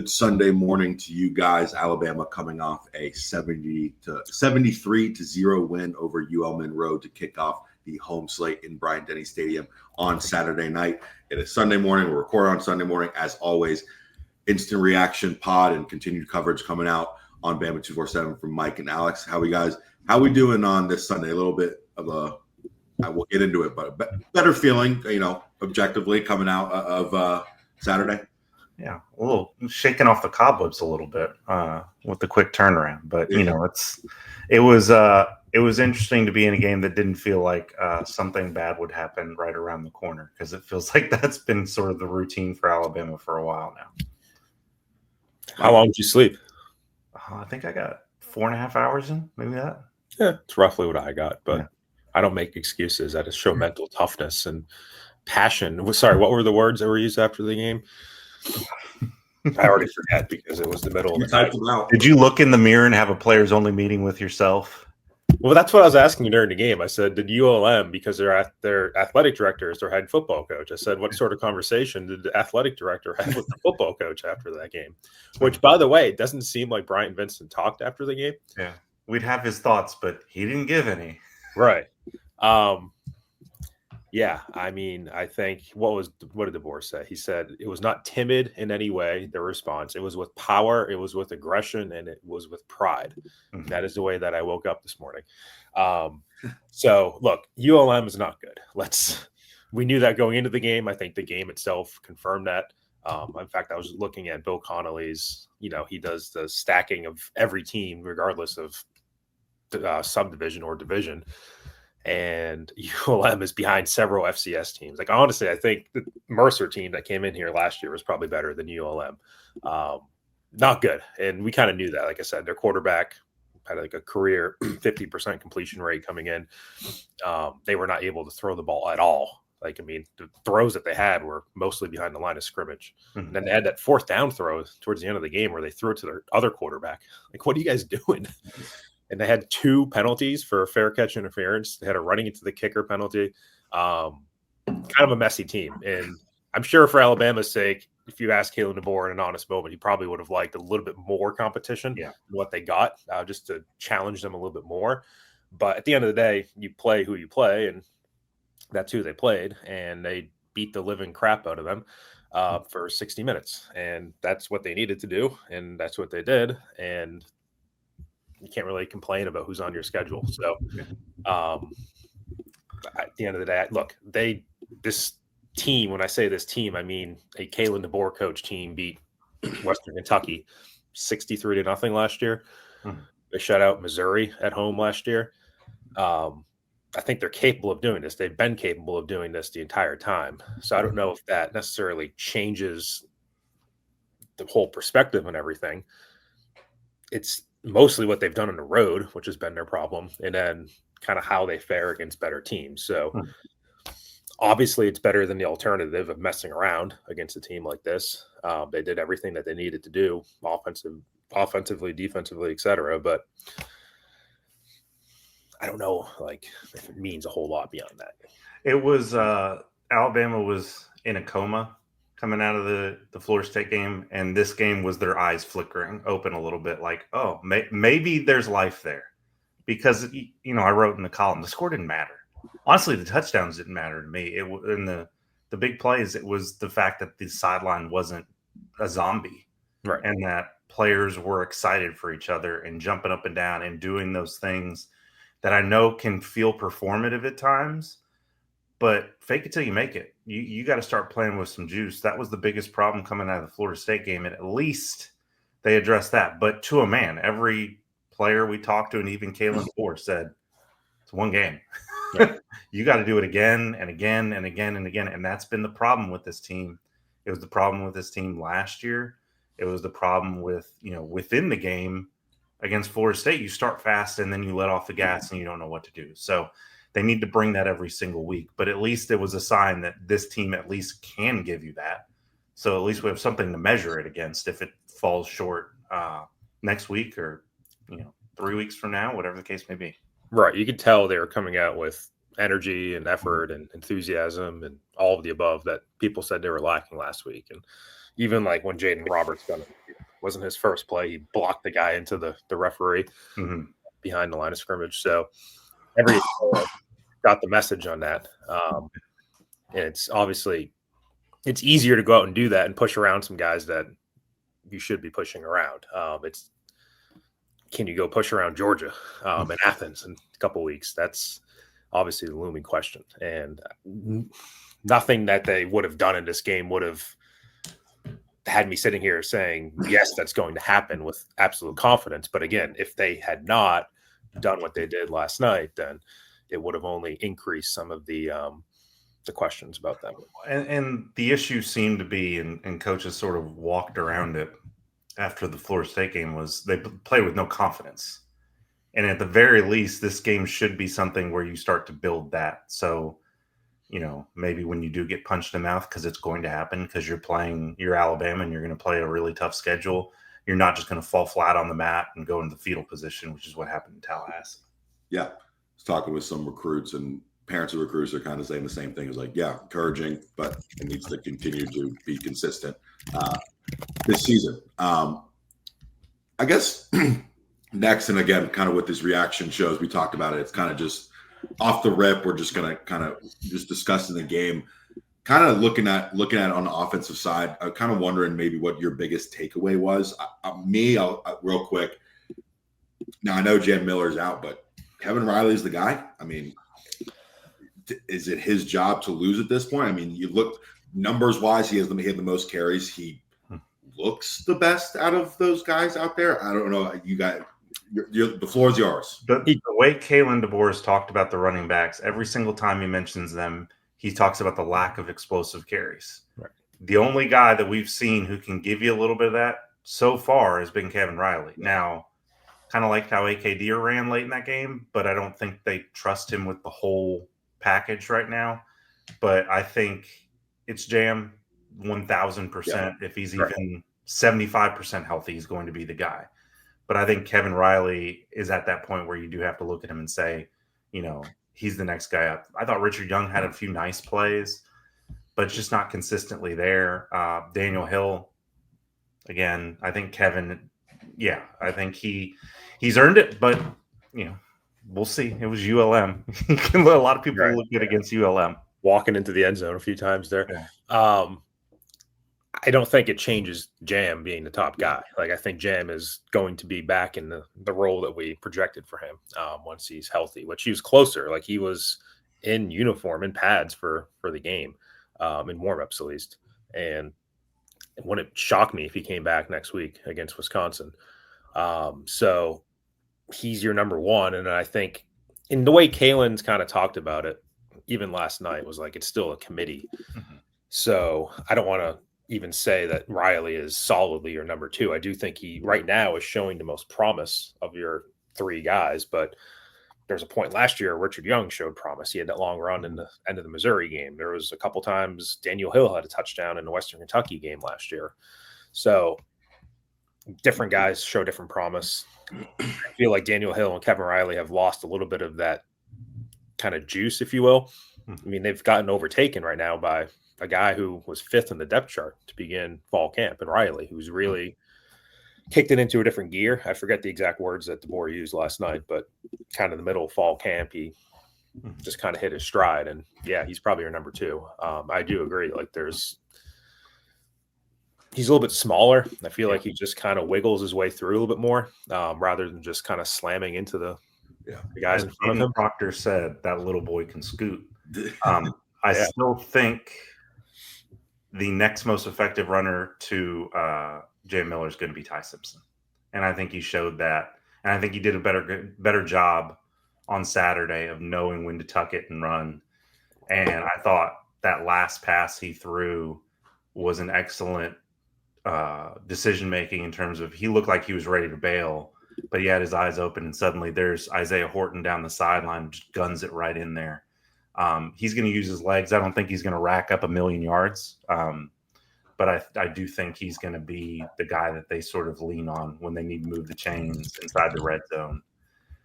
good Sunday morning to you guys. Alabama coming off a 73-0 win over UL Monroe to kick off the home slate in Bryant-Denny Stadium on Saturday night. It is Sunday morning. We're recording on Sunday morning. As always, instant reaction pod and continued coverage coming out on Bama247 from Mike and Alex. How we doing on this Sunday? A little bit of a, we'll get into it, but a better feeling, objectively coming out of Saturday. Yeah, a little shaking off the cobwebs a little bit with the quick turnaround, but it was interesting to be in a game that didn't feel like something bad would happen right around the corner, because it feels like that's been sort of the routine for Alabama for a while now. How long did you sleep? I think I got 4.5 hours in, maybe that. Yeah, it's roughly what I got, but I don't make excuses. I just show mental toughness and passion. Sorry, what were the words that were used after the game? I already forget because it was the middle of the night. Did you look in the mirror and have a players only meeting with yourself? Well, that's what I was asking you during the game. I said, did ULM, because their athletic director is their head football coach, I said, what sort of conversation did the athletic director have with the football coach after that game? Which, by the way, it doesn't seem like Bryant Vincent talked after the game. Yeah, we'd have his thoughts, but he didn't give any. Right. Yeah, I mean, I think what did DeBoer say? He said it was not timid in any way, their response. It was with power, it was with aggression, and it was with pride. Mm-hmm. That is the way that I woke up this morning. So, look, ULM is not good. We knew that going into the game. I think the game itself confirmed that. In fact, I was looking at Bill Connolly's, he does the stacking of every team, regardless of subdivision or division. And ULM is behind several FCS teams. Like, honestly, I think the Mercer team that came in here last year was probably better than ULM. Not good. And we kind of knew that. Like I said, their quarterback had like a career 50% completion rate coming in. They were not able to throw the ball at all. Like, I mean, the throws that they had were mostly behind the line of scrimmage. Mm-hmm. And then they had that fourth down throw towards the end of the game where they threw it to their other quarterback. Like, what are you guys doing? And they had 2 penalties for fair catch interference. They had a running into the kicker penalty. Kind of a messy team. And I'm sure for Alabama's sake, if you ask Kalen DeBoer in an honest moment, he probably would have liked a little bit more competition than what they got, just to challenge them a little bit more. But at the end of the day, you play who you play, and that's who they played. And they beat the living crap out of them for 60 minutes. And that's what they needed to do, and that's what they did. And you can't really complain about who's on your schedule. So at the end of the day, look, this team, when I say this team, I mean a Kalen DeBoer coach team beat Western Kentucky 63-0 last year. Mm-hmm. They shut out Missouri at home last year. I think they're capable of doing this. They've been capable of doing this the entire time. So I don't know if that necessarily changes the whole perspective and everything. It's mostly what they've done on the road, which has been their problem, and then kind of how they fare against better teams. So obviously it's better than the alternative of messing around against a team like this. They did everything that they needed to do, offensively, defensively, etc. But I don't know, if it means a whole lot beyond that. It was Alabama was in a coma coming out of the Florida State game, and this game was their eyes flickering open a little bit, like, oh, maybe there's life there. Because, I wrote in the column, the score didn't matter. Honestly, the touchdowns didn't matter to me. In the big plays, it was the fact that the sideline wasn't a zombie. Right. And that players were excited for each other and jumping up and down and doing those things that I know can feel performative at times, but fake it till you make it. You got to start playing with some juice. That was the biggest problem coming out of the Florida State game, and at least they addressed that. But to a man, every player we talked to, and even Kalen DeBoer, said, it's one game. Yeah. You got to do it again and again and again and again, and that's been the problem with this team. It was the problem with this team last year. It was the problem with, within the game against Florida State. You start fast, and then you let off the gas, and you don't know what to do. So they need to bring that every single week, but at least it was a sign that this team at least can give you that. So at least we have something to measure it against if it falls short next week or, 3 weeks from now, whatever the case may be. Right. You could tell they were coming out with energy and effort and enthusiasm and all of the above that people said they were lacking last week. And, Even like when Jaden Roberts done it, wasn't his first play. He blocked the guy into the referee behind the line of scrimmage. So every got the message on that. And it's obviously it's easier to go out and do that and push around some guys that you should be pushing around. Can you go push around Georgia and Athens in a couple of weeks? That's obviously the looming question. And nothing that they would have done in this game would have had me sitting here saying, yes, that's going to happen with absolute confidence. But again, if they had not done what they did last night, then it would have only increased some of the questions about them. And the issue seemed to be, and coaches sort of walked around it after the Florida State game, was they played with no confidence. And at the very least, this game should be something where you start to build that. So, maybe when you do get punched in the mouth, because it's going to happen, because you're Alabama and you're going to play a really tough schedule, you're not just going to fall flat on the mat and go into the fetal position, which is what happened in Tallahassee. Yeah. I was talking with some recruits, and parents of recruits are kind of saying the same thing. It's like, yeah, encouraging, but it needs to continue to be consistent this season. I guess next, and again, kind of what this reaction shows, we talked about it. It's kind of just off the rip. We're just going to kind of just discussing the game, kind of looking at it on the offensive side. I'm kind of wondering maybe what your biggest takeaway was. I'll real quick. Now I know Jan Miller's out, but Kevin Riley's the guy. I mean, is it his job to lose at this point? I mean, you look numbers wise, he had the most carries. He looks the best out of those guys out there. I don't know. You guys, the floor is yours. The way Kalen DeBoer talked about the running backs, every single time he mentions them, he talks about the lack of explosive carries. Right. The only guy that we've seen who can give you a little bit of that so far has been Kevin Riley. Now, kind of like how AKD ran late in that game, but I don't think they trust him with the whole package right now. But I think it's Jam 1,000%. Yeah. If he's even 75% healthy, he's going to be the guy. But I think Kevin Riley is at that point where you do have to look at him and say, he's the next guy up. I thought Richard Young had a few nice plays, but just not consistently there. Daniel Hill, again, I think Kevin, I think he's earned it, but, we'll see. It was ULM. A lot of people look good against ULM. Walking into the end zone a few times there. Yeah. I don't think it changes Jam being the top guy. Like, I think Jam is going to be back in the role that we projected for him once he's healthy, which he was closer. Like, he was in uniform, in pads for the game, in warm-ups at least. And it wouldn't shock me if he came back next week against Wisconsin. So he's your number one. And I think in the way Kalen's kind of talked about it, even last night, was like, it's still a committee. Mm-hmm. So I don't want to even say that Riley is solidly your number two. I do think he right now is showing the most promise of your three guys, but there's a point last year Richard Young showed promise. He had that long run in the end of the Missouri game. There was a couple times Daniel Hill had a touchdown in the Western Kentucky game last year. So different guys show different promise. I feel like Daniel Hill and Kevin Riley have lost a little bit of that kind of juice, if you will. I mean, they've gotten overtaken right now by a guy who was fifth in the depth chart to begin fall camp, and Riley, who's really kicked it into a different gear. I forget the exact words that DeBoer used last night, but kind of the middle of fall camp, he just kind of hit his stride. And he's probably your number two. I do agree. Like, he's a little bit smaller. I feel like he just kind of wiggles his way through a little bit more rather than just kind of slamming into the guys in front of him. Proctor said that little boy can scoot. I still think the next most effective runner to Jay Miller is going to be Ty Simpson. And I think he showed that. And I think he did a better job on Saturday of knowing when to tuck it and run. And I thought that last pass he threw was an excellent decision-making in terms of he looked like he was ready to bail, but he had his eyes open, and suddenly there's Isaiah Horton down the sideline, just guns it right in there. He's going to use his legs. I don't think he's going to rack up 1,000,000 yards. But I do think he's going to be the guy that they sort of lean on when they need to move the chains inside the red zone.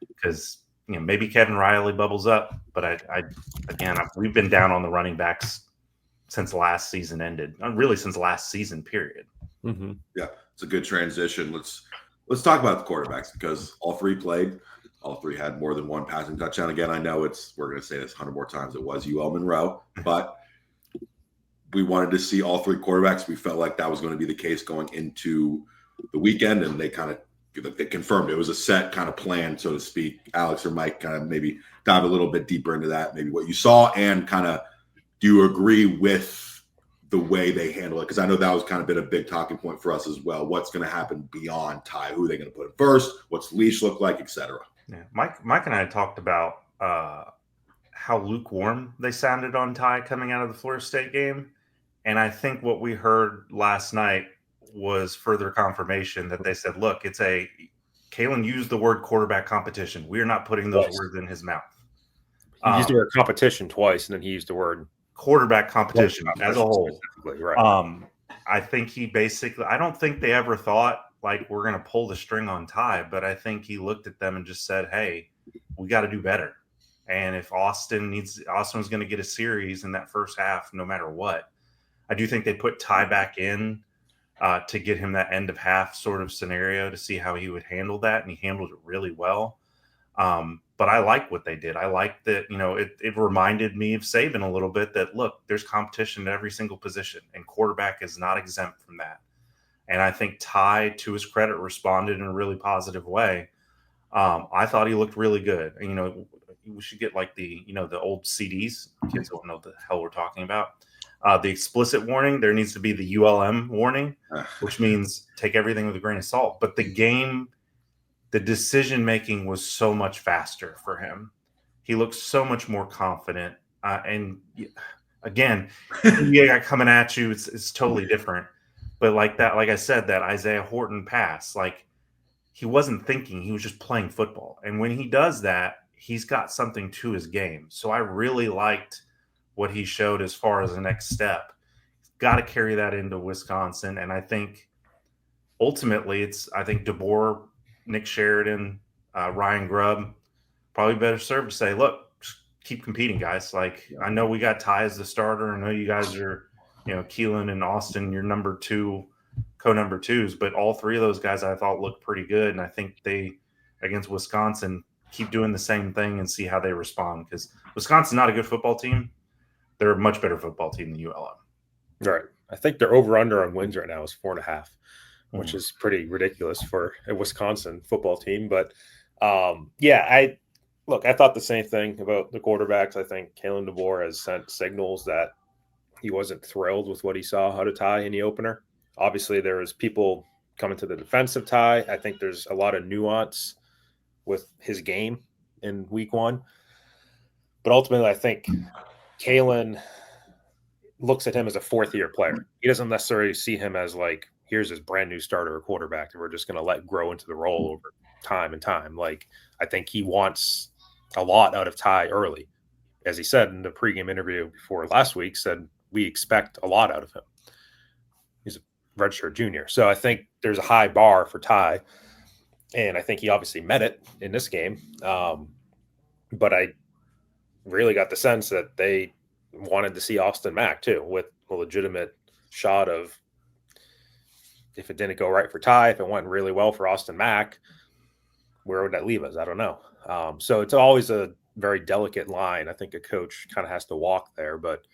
Because, maybe Kevin Riley bubbles up. But we've been down on the running backs since last season ended. Really, since last season period. Mm-hmm. Yeah, it's a good transition. Let's talk about the quarterbacks because all three played. All three had more than one passing touchdown. Again, I know we're going to say this 100 more times. It was UL Monroe, but we wanted to see all three quarterbacks. We felt like that was going to be the case going into the weekend, and they confirmed it was a set kind of plan, so to speak. Alex or Mike, kind of maybe dive a little bit deeper into that, maybe what you saw, and kind of do you agree with the way they handle it? Because I know that was kind of been a big talking point for us as well. What's going to happen beyond Ty? Who are they going to put in first? What's the leash look like, etc.? Yeah, Mike and I talked about how lukewarm they sounded on Ty coming out of the Florida State game, and I think what we heard last night was further confirmation that they said, "Look, Kalen used the word quarterback competition. We are not putting those words in his mouth." He used the word competition twice, and then he used the word quarterback competition as a whole. Right. I think I don't think they ever thought like we're going to pull the string on Ty, but I think he looked at them and just said, "Hey, we got to do better." And if Austin was going to get a series in that first half, no matter what, I do think they put Ty back in to get him that end of half sort of scenario to see how he would handle that. And he handled it really well. But I like what they did. I like that, it reminded me of Saban a little bit that, look, there's competition at every single position, and quarterback is not exempt from that. And I think Ty, to his credit, responded in a really positive way. I thought he looked really good. We should get like the old CDs. Kids don't know what the hell we're talking about. The explicit warning, there needs to be the ULM warning, which means take everything with a grain of salt. But the decision-making was so much faster for him. He looked so much more confident. And again, guy coming at you, it's totally different. But like I said, that Isaiah Horton pass, like he wasn't thinking, he was just playing football. And when he does that, he's got something to his game. So I really liked what he showed as far as the next step. Got to carry that into Wisconsin. And I think ultimately I think DeBoer, Nick Sheridan, Ryan Grubb probably better served to say, look, keep competing, guys. Like, I know we got Ty as the starter. I know you guys are, Keelan and Austin, your number two, co-number twos, but all three of those guys I thought looked pretty good. And I think they, against Wisconsin, keep doing the same thing and see how they respond, because Wisconsin's not a good football team. They're a much better football team than ULM. Right. I think their over-under on wins right now is 4.5. Which is pretty ridiculous for a Wisconsin football team. But I thought the same thing about the quarterbacks. I think Kalen DeBoer has sent signals that he wasn't thrilled with what he saw out of Ty in the opener. Obviously, there was people coming to the defense of Ty. I think there's a lot of nuance with his game in week one. But ultimately, I think Kalen looks at him as a fourth-year player. He doesn't necessarily see him as like, here's his brand new starter or quarterback that we're just going to let grow into the role over time and time. Like, I think he wants a lot out of Ty early. As he said in the pregame interview before last week, said we expect a lot out of him. He's a redshirt junior. So I think there's a high bar for Ty, and I think he obviously met it in this game. But I really got the sense that they wanted to see Austin Mack too, with a legitimate shot of, if it didn't go right for Ty, if it went really well for Austin Mack, where would that leave us? I don't know. So it's always a very delicate line. I think a coach kind of has to walk there, but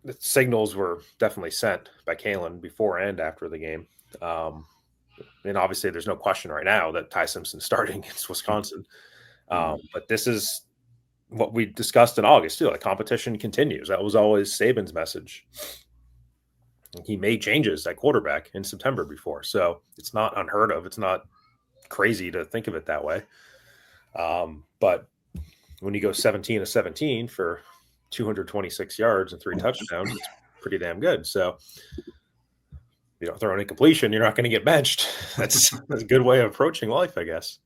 the signals were definitely sent by Kalen before and after the game. And obviously there's no question right now that Ty Simpson's starting against Wisconsin. But this is what we discussed in August too. Like, competition continues. That was always Saban's message. He made changes at quarterback in September before. So it's not unheard of. It's not crazy to think of it that way. But when you go 17-17 for 226 yards and 3 touchdowns, it's pretty damn good. So you don't throw any completion, you're not going to get benched. That's a good way of approaching life, I guess.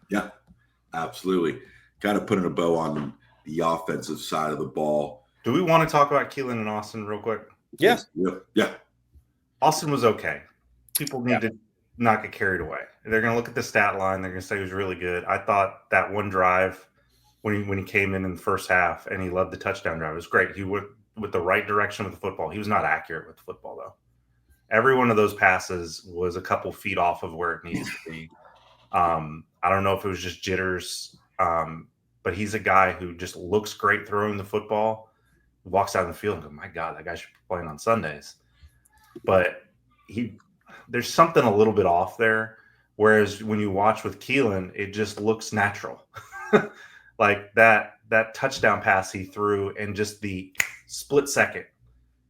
Yeah, absolutely. Kind of putting a bow on the offensive side of the ball. Do we want to talk about Keelan and Austin real quick? Yeah. Yeah. Austin was okay. People need to not get carried away. They're going to look at the stat line. They're going to say he was really good. I thought that one drive when he came in the first half and he led the touchdown drive, it was great. He was with the right direction with the football. He was not accurate with the football, though. Every one of those passes was a couple feet off of where it needed to be. I don't know if it was just jitters, but he's a guy who just looks great throwing the football, walks out in the field and goes, my God, that guy should be playing on Sundays. But there's something a little bit off there. Whereas when you watch with Keelan, it just looks natural. Like that touchdown pass he threw, and just the split second,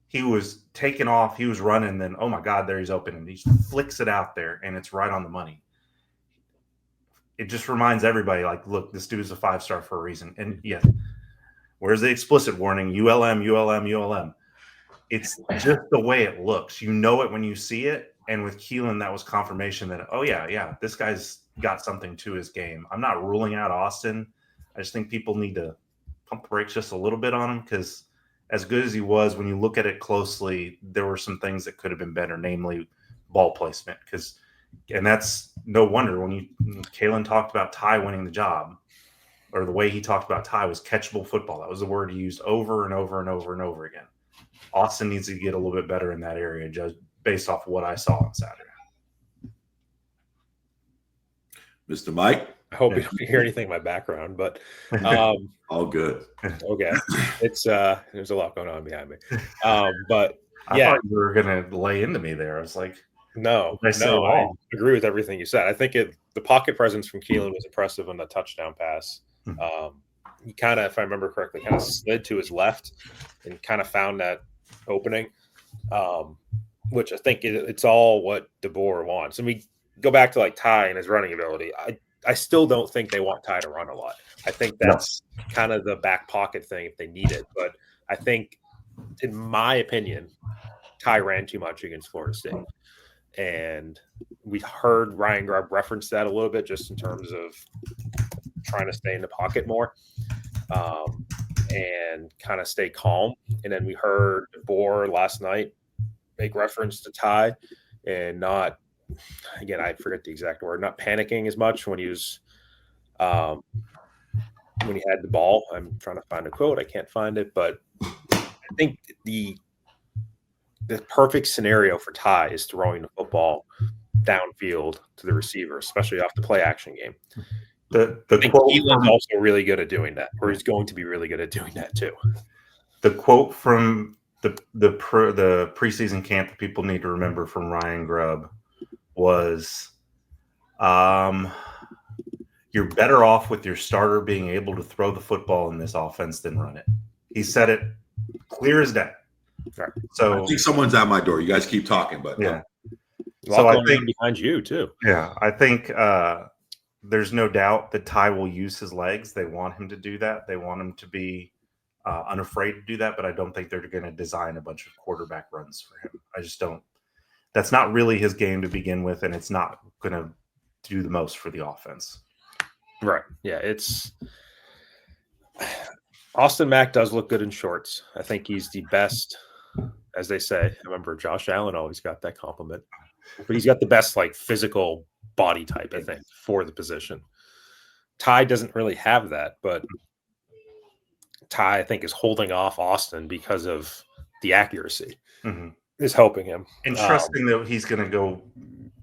he was taking off, he was running, then, oh my God, there he's open, and he flicks it out there, and it's right on the money. It just reminds everybody, like, look, this dude is a 5-star for a reason. And yes, where's the explicit warning? ULM, ULM, ULM. It's just the way it looks. You know it when you see it. And with Keelan, that was confirmation that, oh, yeah, this guy's got something to his game. I'm not ruling out Austin. I just think people need to pump the brakes just a little bit on him, because as good as he was, when you look at it closely, there were some things that could have been better, namely ball placement. And that's no wonder when Kalen talked about Ty winning the job, or the way he talked about Ty was catchable football. That was the word he used over and over and over and over again. Austin needs to get a little bit better in that area, just based off what I saw on Saturday. Mr. Mike? I hope you don't hear anything in my background, but all good. Okay. It's there's a lot going on behind me. But I thought you were gonna lay into me there. I was like, no, I agree with everything you said. I think the pocket presence from Keelan was impressive on the touchdown pass. He kind of, if I remember correctly, kind of slid to his left and kind of found that opening, which I think it's all what DeBoer wants. And we go back to like Ty and his running ability. I still don't think they want Ty to run a lot. I think that's kind of the back pocket thing if they need it. But I think, in my opinion, Ty ran too much against Florida State. And we heard Ryan Grubb reference that a little bit, just in terms of trying to stay in the pocket more and kind of stay calm. And then we heard DeBoer last night make reference to Ty and not, again, I forget the exact word, not panicking as much when he was when he had the ball. I'm trying to find a quote. I can't find it, but I think the perfect scenario for Ty is throwing the football downfield to the receiver, especially off the play action game. The quote he's also really good at doing that, or he's going to be really good at doing that too. The quote from the preseason camp that people need to remember from Ryan Grubb was, you're better off with your starter being able to throw the football in this offense than run it. He said it clear as day. Right. So I think someone's at my door. You guys keep talking, but yeah. So I think behind you too. Yeah, I think there's no doubt that Ty will use his legs. They want him to do that. They want him to be unafraid to do that. But I don't think they're going to design a bunch of quarterback runs for him. I just don't. That's not really his game to begin with, and it's not going to do the most for the offense. Right. Yeah, it's Austin Mack does look good in shorts. I think he's the best, as they say. I remember Josh Allen always got that compliment. But he's got the best, like, physical body type, I think, for the position. Ty doesn't really have that, but Ty, I think, is holding off Austin because of the accuracy. Mm-hmm. Is helping him. And trusting that he's going to go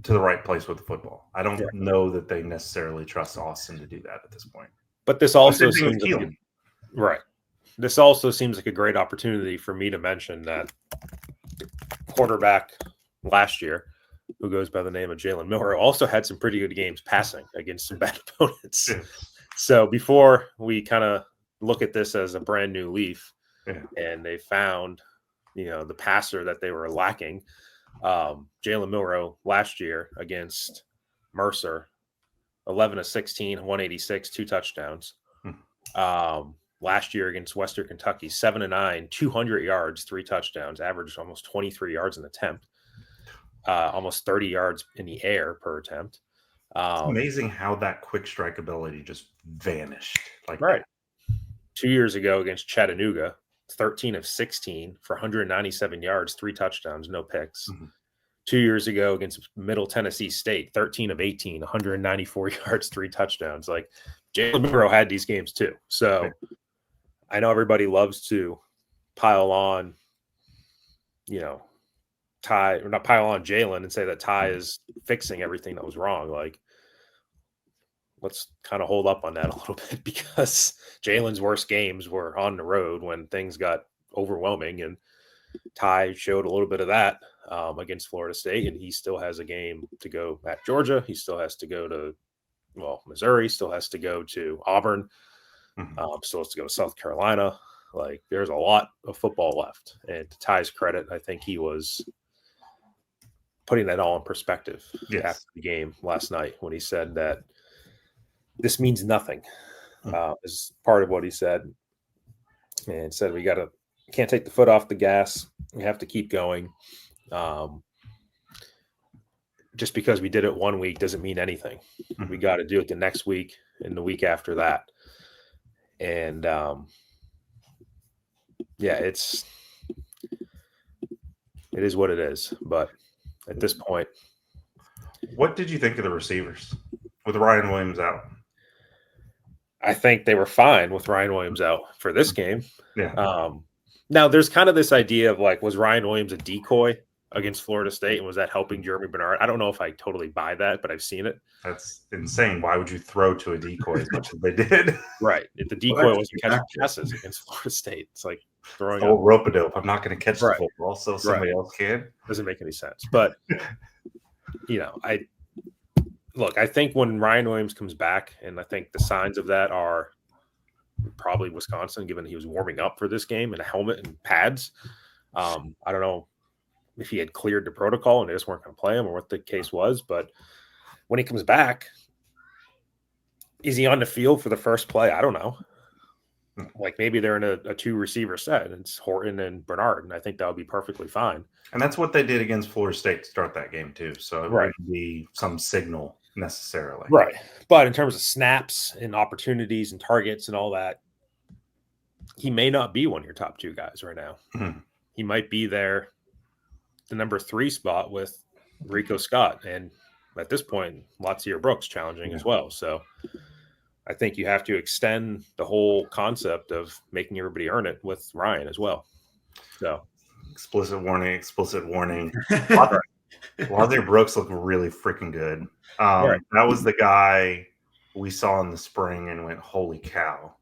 to the right place with the football. I don't know that they necessarily trust Austin to do that at this point. But this also seems like right. This also seems like a great opportunity for me to mention that quarterback last year, who goes by the name of Jalen Miller, also had some pretty good games passing against some bad opponents. Yeah. So before we kind of look at this as a brand new leaf, and they found, the passer that they were lacking, Jalen Milroe last year against Mercer, 11 of 16, 186, 2 touchdowns. Last year against Western Kentucky, 7 of 9, 200 yards, 3 touchdowns, averaged almost 23 yards an attempt, almost 30 yards in the air per attempt. It's amazing how that quick strike ability just vanished. Right. 2 years ago against Chattanooga, 13 of 16 for 197 yards, 3 touchdowns, no picks. 2 years ago against Middle Tennessee State, 13 of 18, 194 yards, 3 touchdowns. Like, Jalen Monroe had these games too. So I know everybody loves to pile on, Ty, or not pile on Jalen and say that Ty is fixing everything that was wrong. Like, let's kind of hold up on that a little bit, because Jalen's worst games were on the road when things got overwhelming, and Ty showed a little bit of that against Florida State, and he still has a game to go at Georgia. He still has to go to, Missouri, still has to go to Auburn, still has to go to South Carolina. Like, there's a lot of football left. And to Ty's credit, I think he was putting that all in perspective after the game last night when he said that this means nothing. Is part of what he said, and said we can't take the foot off the gas. We have to keep going. Just because we did it one week doesn't mean anything. We got to do it the next week and the week after that. And it is what it is. But at this point, what did you think of the receivers with Ryan Williams out? I think they were fine with Ryan Williams out for this game. Yeah. Now, there's kind of this idea of, like, was Ryan Williams a decoy against Florida State, and was that helping Jeremy Bernard? I don't know if I totally buy that, but I've seen it. That's insane. Why would you throw to a decoy as much as they did? Right. If the decoy wasn't catching passes against Florida State, it's like throwing a rope-a-dope. I'm not going to catch the football, so somebody else can. Doesn't make any sense. But, I think when Ryan Williams comes back, and I think the signs of that are probably Wisconsin, given he was warming up for this game in a helmet and pads. I don't know if he had cleared the protocol and they just weren't going to play him, or what the case was. But when he comes back, is he on the field for the first play? I don't know. Like, maybe they're in a two-receiver set, and it's Horton and Bernard, and I think that would be perfectly fine. And that's what they did against Florida State to start that game too. So it wouldn't be some signal necessarily. Right. But in terms of snaps and opportunities and targets and all that, he may not be one of your top two guys right now. Mm-hmm. He might be there, the number 3 spot with Rico Scott. And at this point, Latia Brooks challenging as well. So I think you have to extend the whole concept of making everybody earn it with Ryan as well. So explicit warning. Latia Brooks looked really freaking good. That was the guy we saw in the spring and went, holy cow,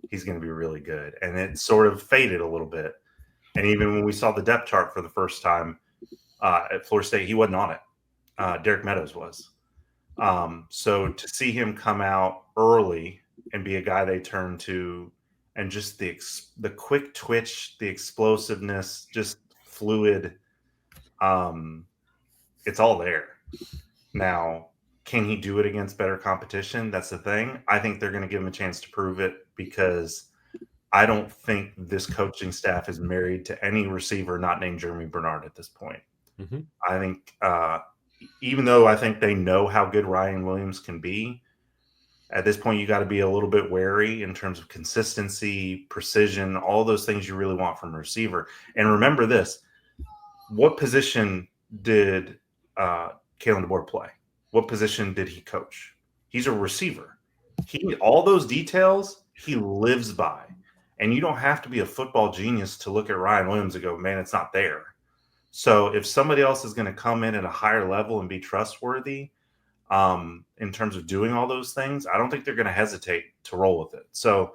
he's going to be really good. And it sort of faded a little bit. And even when we saw the depth chart for the first time at Florida State, he wasn't on it. Derek Meadows was. So to see him come out early and be a guy they turn to, and just the quick twitch, the explosiveness, just fluid, it's all there. Now, can he do it against better competition? That's the thing. I think they're going to give him a chance to prove it, because I don't think this coaching staff is married to any receiver not named Jeremy Bernard at this point. Mm-hmm. I think even though I think they know how good Ryan Williams can be, at this point you got to be a little bit wary in terms of consistency, precision, all those things you really want from a receiver. And remember this, what position did Kalen DeBoer play? What position did he coach? He's a receiver. All those details he lives by. And you don't have to be a football genius to look at Ryan Williams and go, man, it's not there. So if somebody else is going to come in at a higher level and be trustworthy in terms of doing all those things, I don't think they're going to hesitate to roll with it. So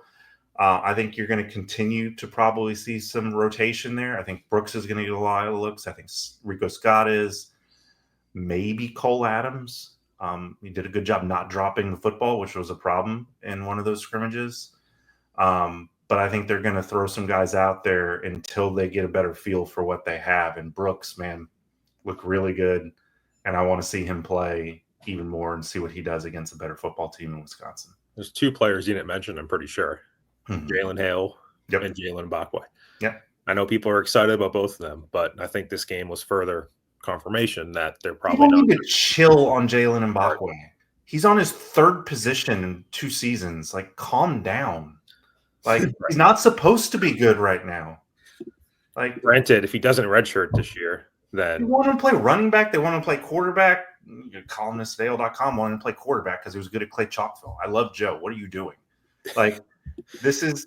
I think you're going to continue to probably see some rotation there. I think Brooks is going to get a lot of looks. I think Rico Scott is. Maybe Cole Adams. He did a good job not dropping the football, which was a problem in one of those scrimmages. But I think they're going to throw some guys out there until they get a better feel for what they have. And Brooks, man, looked really good. And I want to see him play even more and see what he does against a better football team in Wisconsin. There's 2 players you didn't mention, I'm pretty sure. Jalen Hale and Jalen Mbakwe. Yep. I know people are excited about both of them, but I think this game was further confirmation that they're probably not need to chill on Jalen Mbakwe. He's on his 3rd position in 2 seasons. Like, calm down. Like, he's not supposed to be good right now. Like, granted, if he doesn't redshirt this year, then they want him to play running back. They want him to play quarterback. Columnist at AL.com wanted him to play quarterback because he was good at Clay Chalkville. I love Joe. What are you doing? Like, this is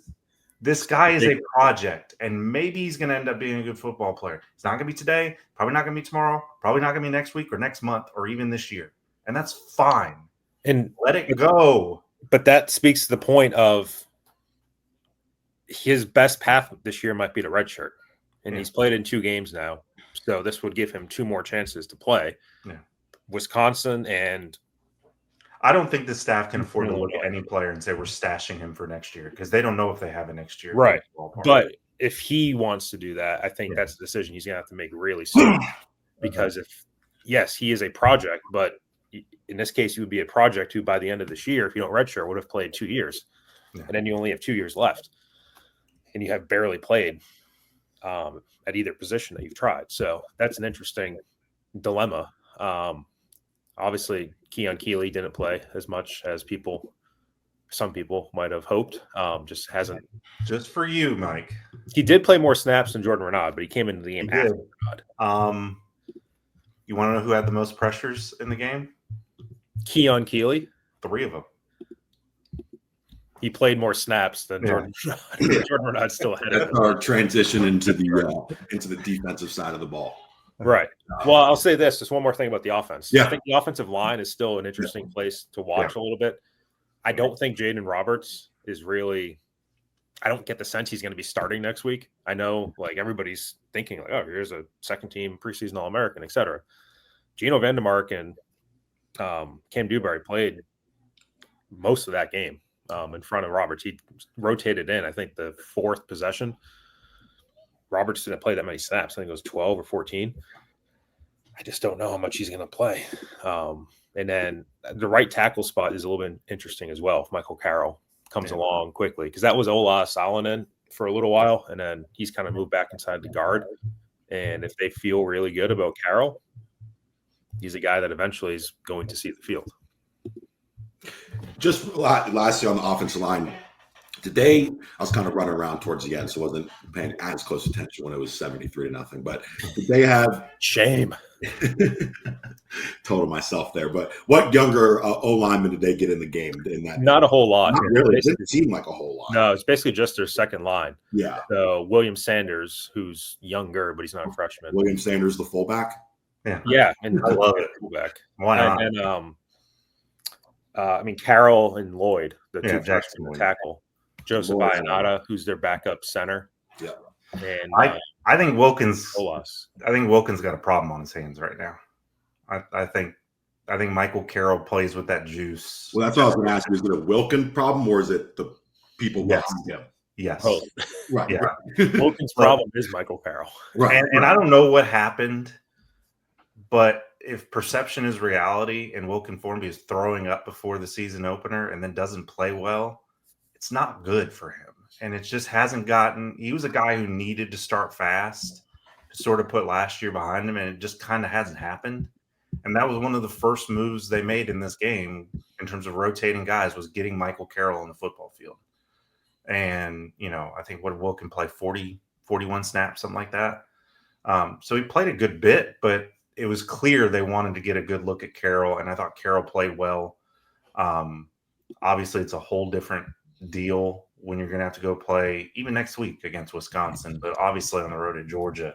This guy is a project, and maybe he's going to end up being a good football player. It's not going to be today, probably not going to be tomorrow, probably not going to be next week or next month or even this year. And that's fine. And let it go. But that speaks to the point of his best path this year might be the red shirt. And he's played in 2 games now. So this would give him 2 more chances to play. Yeah. Wisconsin and I don't think the staff can afford to look at any player and say we're stashing him for next year because they don't know if they have it next year. Right. But if he wants to do that, I think that's a decision he's going to have to make really soon. Because yes, he is a project, but in this case, he would be a project who by the end of this year, if you don't redshirt, would have played 2 years. Yeah. And then you only have 2 years left. And you have barely played at either position that you've tried. So that's an interesting dilemma. Obviously, Keon Keeley didn't play as much as some people might have hoped. Just hasn't. Just for you, Mike. He did play more snaps than Jordan Renaud, but he came into the game after Renaud. You want to know who had the most pressures in the game? Keon Keeley. 3 of them. He played more snaps than Jordan Renaud. Jordan Renaud still ahead of him. That's our transition into the defensive side of the ball. Right. Well, I'll say this. Just one more thing about the offense. Yeah. I think the offensive line is still an interesting place to watch a little bit. I don't think Jaden Roberts is really – I don't get the sense he's going to be starting next week. I know, like, everybody's thinking, like, oh, here's a second-team preseason All-American, et cetera. Geno Vandermark and Cam Dewberry played most of that game in front of Roberts. He rotated in, I think, the 4th possession. Roberts didn't play that many snaps. I think it was 12 or 14. I just don't know how much he's going to play. And then the right tackle spot is a little bit interesting as well if Michael Carroll comes along quickly, because that was Ola Salonen for a little while, and then he's kind of moved back inside the guard. And if they feel really good about Carroll, he's a guy that eventually is going to see the field. Just lastly on the offensive line, today I was kind of running around towards the end, so I wasn't paying as close attention when it was 73-0. But did they have shame? Told myself there. But what younger O lineman did they get in the game? In that, not a whole lot. Not really. It didn't seem like a whole lot. No, it's basically just their second line. Yeah. So William Sanders, who's younger, but he's not a freshman. William Sanders, the fullback. Yeah, and I love it. Fullback. Why not? And I mean, Carroll and Lloyd, the 2 freshmen tackle. Joseph Ionata, who's their backup center. Yeah. And I think Wilkins. Olas. I think Wilkins got a problem on his hands right now. I think Michael Carroll plays with that juice. Well, that's what I was going to ask you. Is it a Wilkins problem or is it the people behind him? Yes. Oh. Right. Yeah. Right. Wilkins' problem is Michael Carroll. Right. And I don't know what happened, but if perception is reality and Wilkin Formby is throwing up before the season opener and then doesn't play well, it's not good for him. And it just hasn't gotten – he was a guy who needed to start fast to sort of put last year behind him, and it just kind of hasn't happened. And that was one of the first moves they made in this game in terms of rotating guys was getting Michael Carroll on the football field. And, I think what Wilkin play 40, 41 snaps, something like that. So he played a good bit, but it was clear they wanted to get a good look at Carroll, and I thought Carroll played well. Obviously, it's a whole different deal when you're going to have to go play even next week against Wisconsin, but obviously on the road at Georgia.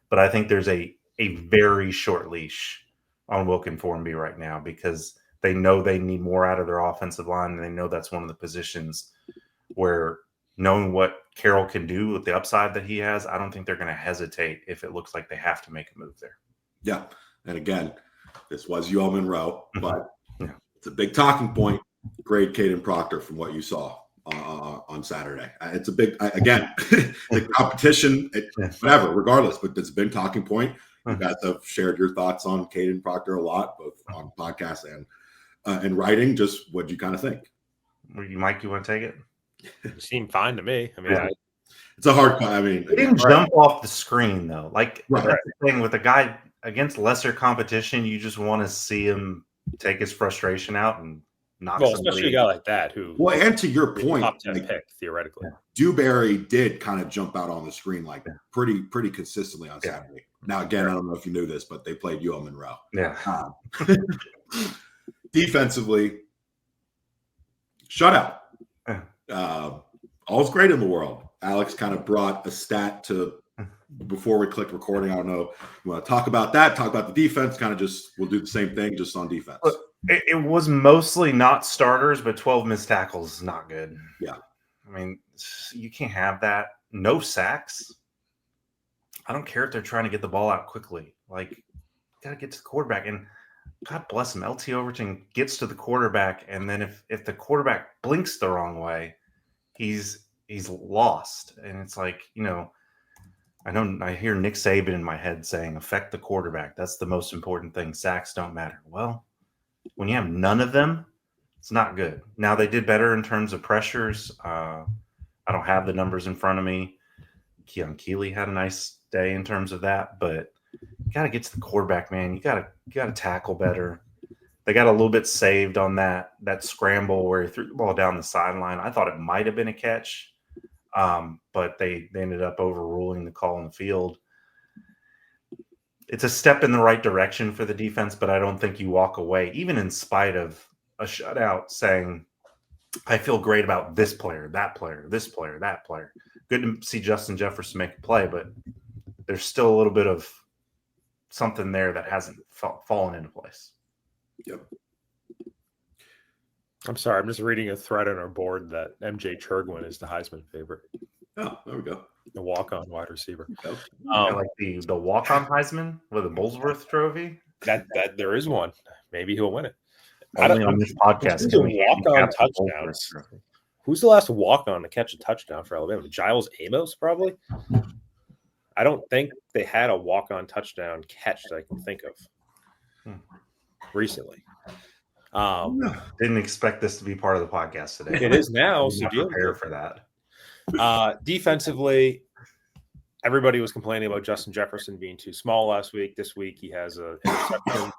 But I think there's a very short leash on Wilkin Formby right now because they know they need more out of their offensive line, and they know that's one of the positions where knowing what Carroll can do with the upside that he has, I don't think they're going to hesitate if it looks like they have to make a move there. Yeah. And again, this was UL Monroe, but it's a big talking point. Grade Caden Proctor from what you saw on Saturday. It's a big, again, the competition, whatever, regardless, but it's a big talking point. You guys have shared your thoughts on Caden Proctor a lot, both on podcasts and writing. Just what do you kind of think? Mike, you want to take it? It seemed fine to me. I mean, it's a hard point. I mean, it didn't jump off the screen, though. Like, that's the thing with a guy against lesser competition, you just want to see him take his frustration out and knock somebody. Especially a guy like that who. Well, and to your point, top 10 pick theoretically. Dewberry did kind of jump out on the screen pretty consistently on Saturday. Now, again, I don't know if you knew this, but they played UL Monroe. Yeah. Defensively, shutout. All's great in the world. Alex kind of brought a stat to before we clicked recording. I don't know. You want to talk about that? Talk about the defense? Kind of just we'll do the same thing, just on defense. It was mostly not starters, but 12 missed tackles is not good. Yeah. I mean, you can't have that. No sacks. I don't care if they're trying to get the ball out quickly. Like, you got to get to the quarterback. And God bless him, LT Overton gets to the quarterback, and then if the quarterback blinks the wrong way, he's lost. And it's like, I hear Nick Saban in my head saying, affect the quarterback. That's the most important thing. Sacks don't matter. Well, when you have none of them, it's not good. Now, they did better in terms of pressures. I don't have the numbers in front of me. Keon Keeley had a nice day in terms of that, but you got to get to the quarterback, man. You got to tackle better. They got a little bit saved on that scramble where he threw the ball down the sideline. I thought it might have been a catch, but they ended up overruling the call on the field. It's a step in the right direction for the defense, but I don't think you walk away, even in spite of a shutout, saying, I feel great about this player, that player, this player, that player. Good to see Justin Jefferson make a play, but there's still a little bit of something there that hasn't fallen into place. Yep. I'm sorry. I'm just reading a thread on our board that MJ Churgwin is the Heisman favorite. Oh, there we go. The walk-on wide receiver. Like the walk-on Heisman with the Bullsworth Trophy. That there is one. Maybe he'll win it. Only on this podcast. Walk-on touchdowns. Who's the last walk-on to catch a touchdown for Alabama? Giles Amos, probably. I don't think they had a walk-on touchdown catch that I can think of recently. Didn't expect this to be part of the podcast today. It is now. So prepare for that. Defensively, everybody was complaining about Justin Jefferson being too small last week. This week, he has an interception,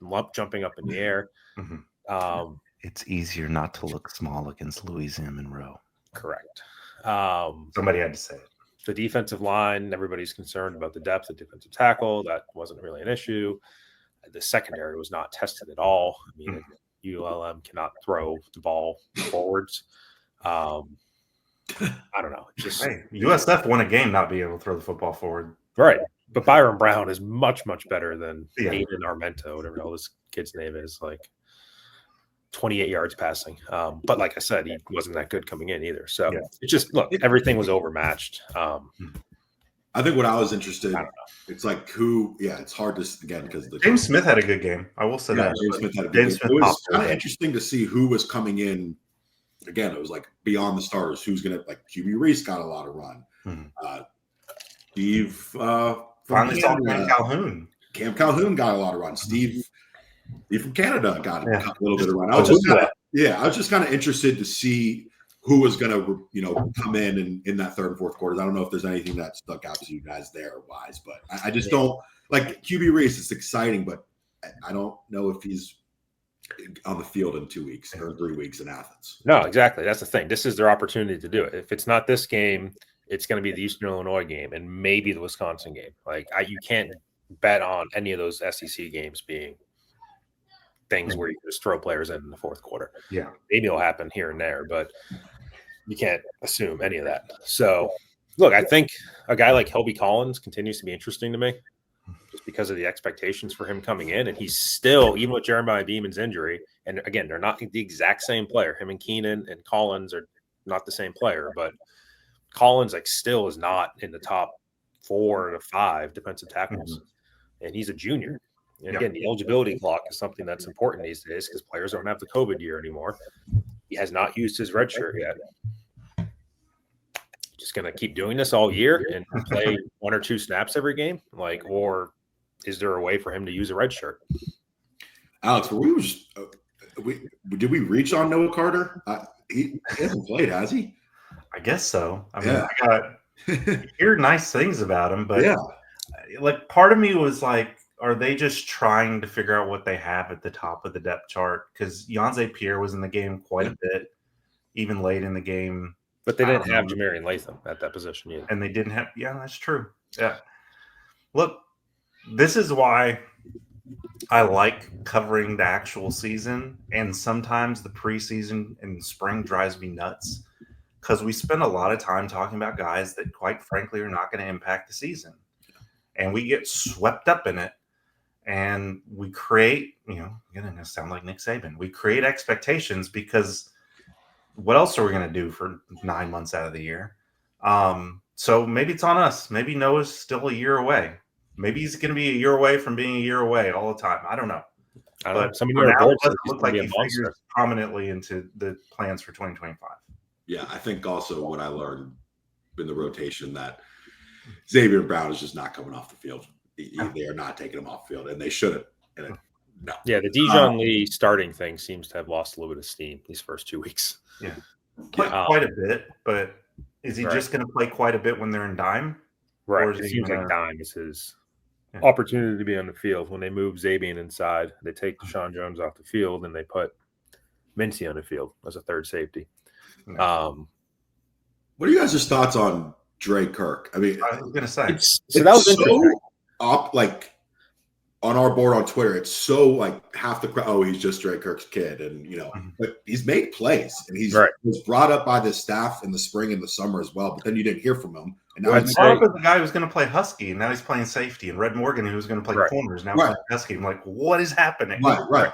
lump jumping up in the air. Mm-hmm. It's easier not to look small against UL Monroe. Correct. Somebody had to say it. The defensive line, everybody's concerned about the depth of defensive tackle. That wasn't really an issue. The secondary was not tested at all. I mean, ULM cannot throw the ball forwards. I don't know. USF won a game not being able to throw the football forward. Right. But Byron Brown is much, much better than Aiden Armento, whatever the hell this kid's name is, like 28 yards passing. But like I said, he wasn't that good coming in either. So it's just, look, everything was overmatched. I think what I was interested, it's like it's hard to, again, because James Smith had a good game. I will say that. James Smith had a good game. It was kind of interesting to see who was coming in. Again, it was like beyond the starters. Who's going to, like, QB Reese got a lot of run. Steve finally saw Cam Calhoun. Cam Calhoun got a lot of run. Steve from Canada got a little bit of run. I was just kind of interested to see who was going to, come in that third and fourth quarters. I don't know if there's anything that stuck out to you guys there wise, but I just don't like QB Reese. It's exciting, but I don't know if he's on the field in 2 weeks or 3 weeks in Athens. No, exactly. That's the thing. This is their opportunity to do it. If it's not this game, it's going to be the Eastern Illinois game and maybe the Wisconsin game. Like, you can't bet on any of those SEC games being things where you just throw players in the fourth quarter. Yeah. Maybe it'll happen here and there, but you can't assume any of that. So, look, I think a guy like Helby Collins continues to be interesting to me just because of the expectations for him coming in. And he's still, even with Jeremiah Beeman's injury, and again, they're not the exact same player. Him and Keenan and Collins are not the same player, but Collins still is not in the top 4 to 5 defensive tackles. And he's a junior. And again, the eligibility clock is something that's important these days because players don't have the COVID year anymore. He has not used his red shirt yet. Just going to keep doing this all year and play 1 or 2 snaps every game? Or is there a way for him to use a red shirt? Alex, did we reach on Noah Carter? He hasn't played, has he? I guess so. I mean, I hear nice things about him, but part of me was like, are they just trying to figure out what they have at the top of the depth chart? Because Yonze Pierre was in the game quite a bit, even late in the game. But they didn't have Jamarian Latham at that position either. And they didn't have – yeah, that's true. Yeah. Look, this is why I like covering the actual season, and sometimes the preseason and spring drives me nuts because we spend a lot of time talking about guys that, quite frankly, are not going to impact the season. And we get swept up in it. And we create, you're going to sound like Nick Saban. We create expectations because what else are we going to do for 9 months out of the year? So maybe it's on us. Maybe Noah's still a year away. Maybe he's going to be a year away from being a year away all the time. I don't know. But Some of for your now, it boards doesn't look like be he a monster. figures prominently into the plans for 2025. Yeah, I think also what I learned in the rotation that Xavier Brown is just not coming off the field. They are not taking him off the field, and they shouldn't. No. Yeah, the Dijon Lee starting thing seems to have lost a little bit of steam these first 2 weeks. Yeah, quite a bit, but is he just going to play quite a bit when they're in dime? Right. Or It seems like dime is his opportunity to be on the field. When they move Zabian inside, they take Deshaun Jones off the field, and they put Mincy on the field as a third safety. What are you guys' thoughts on Dre Kirk? I mean, I was going to say. That was interesting. Like on our board on Twitter, it's so like half the crowd. Oh, he's just Dre Kirk's kid, and but he's made plays, and he was brought up by the staff in the spring and the summer as well. But then you didn't hear from him, and now he's brought up as the guy who was going to play Husky, and now he's playing safety. And Red Morgan, who was going to play corners, now playing Husky. I'm like, what is happening? Right.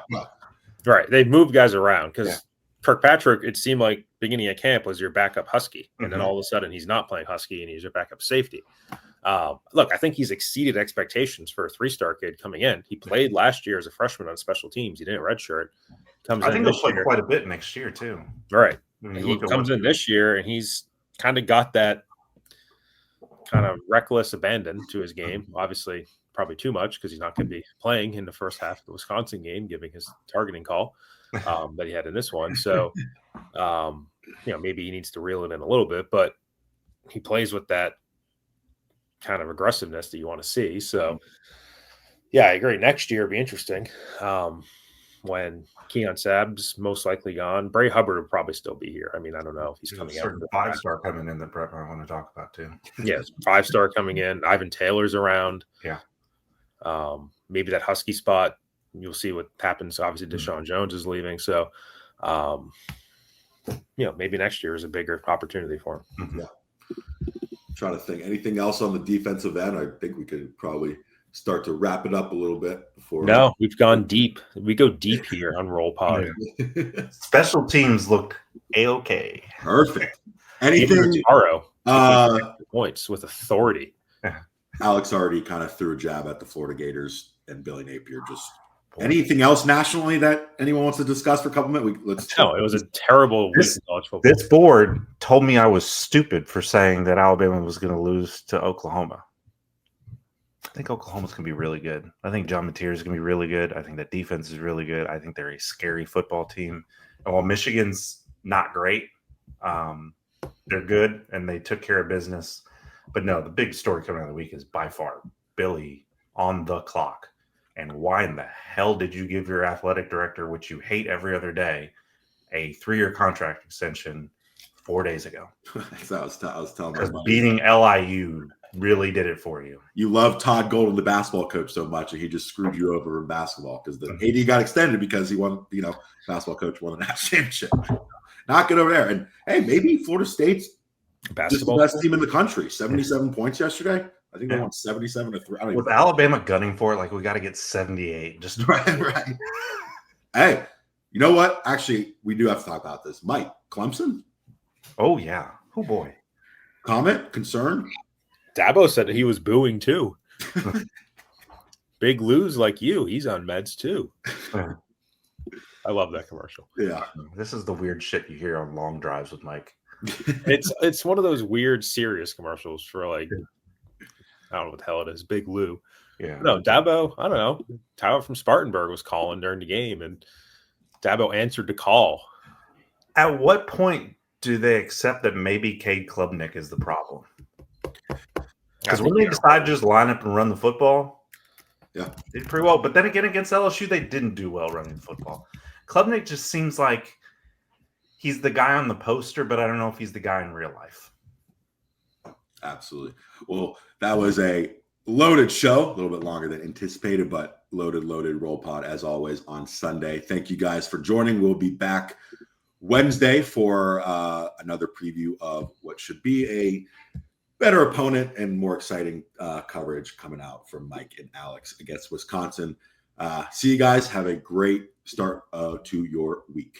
They've moved guys around because Kirkpatrick, it seemed like beginning of camp was your backup Husky, and then all of a sudden he's not playing Husky, and he's your backup safety. Look, I think he's exceeded expectations for a 3-star kid coming in. He played last year as a freshman on special teams. He didn't redshirt. I think he'll play quite a bit next year too. Right. He comes in this year, and he's kind of got that kind of reckless abandon to his game. Obviously, probably too much because he's not going to be playing in the first half of the Wisconsin game, giving his targeting call that he had in this one. So, maybe he needs to reel it in a little bit, but he plays with that kind of aggressiveness that you want to see. So, I agree. Next year will be interesting. When Keon Sabb's most likely gone, Bray Hubbard will probably still be here. I mean, I don't know if he's coming out. 5-star coming in that Brett I want to talk about too. Yes, 5-star coming in. Ivan Taylor's around. Yeah. Maybe that Husky spot. You'll see what happens. Obviously, Deshaun Jones is leaving, so maybe next year is a bigger opportunity for him. Yeah. Trying to think anything else on the defensive end. I think we could probably start to wrap it up a little bit before. No, we've gone deep. We go deep here on Roll Pod. Special teams looked A-okay. Perfect. Anything tomorrow? Points with authority. Alex already kind of threw a jab at the Florida Gators and Billy Napier. Just anything else nationally that anyone wants to discuss for a couple minutes? No, it was a terrible week of college football. This board told me I was stupid for saying that Alabama was going to lose to Oklahoma. I think Oklahoma's going to be really good. I think John Mateer is going to be really good. I think that defense is really good. I think they're a scary football team. And while Michigan's not great, they're good, and they took care of business. But no, the big story coming out of the week is by far Billy on the clock. And why in the hell did you give your athletic director, which you hate every other day, a 3-year contract extension 4 days ago? I was telling because beating LIU really did it for you. You love Todd Golden, the basketball coach, so much, and he just screwed you over in basketball because the AD got extended because he won. Basketball coach won a national championship. Not good over there. And hey, maybe Florida State's basketball the best team in the country. 77 points yesterday. I think they won 77-3. With Alabama gunning for it, like we got to get 78. Just right. Hey, you know what? Actually, we do have to talk about this. Mike Clemson. Oh yeah. Oh boy. Comment? Concern? Dabo said that he was booing too. Big Lou's like you. He's on meds too. I love that commercial. Yeah. This is the weird shit you hear on long drives with Mike. It's one of those weird serious commercials for like, I don't know what the hell it is. Big Lou. Yeah. No, Dabo, I don't know. Tyler from Spartanburg was calling during the game, and Dabo answered the call. At what point do they accept that maybe Cade Klubnik is the problem? Because when they decide to just line up and run the football, they did pretty well. But then again, against LSU, they didn't do well running the football. Klubnik just seems like he's the guy on the poster, but I don't know if he's the guy in real life. Absolutely. Well, that was a loaded show, a little bit longer than anticipated, but loaded Roll Pod as always on Sunday. Thank you guys for joining. We'll be back Wednesday for another preview of what should be a better opponent and more exciting coverage coming out from Mike and Alex against Wisconsin. See you guys. Have a great start to your week.